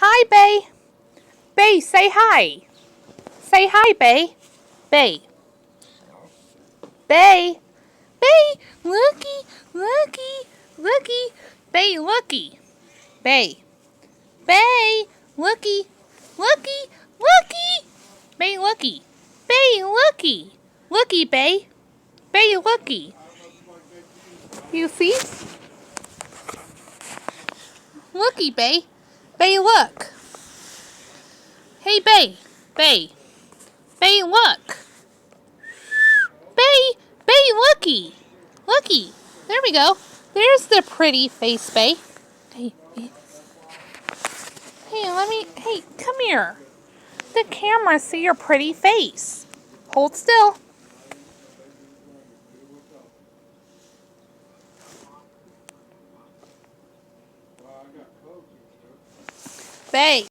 Hi, Bay. Bay, say hi. Say hi, Bay. Bay. Bay. Bay, looky, looky, looky. Bay, looky. Bay. Bay, looky, looky, looky. Bay, looky. Bay, looky. Looky, Bay. Bay, looky. You see? Looky, Bay. Bay, look. Hey, Bay. Bay. Bay, look. Bay. Bay, looky. Looky. There we go. There's the pretty face, Bay. Hey, hey. Hey, come here. The camera see your pretty face. Hold still. Bay.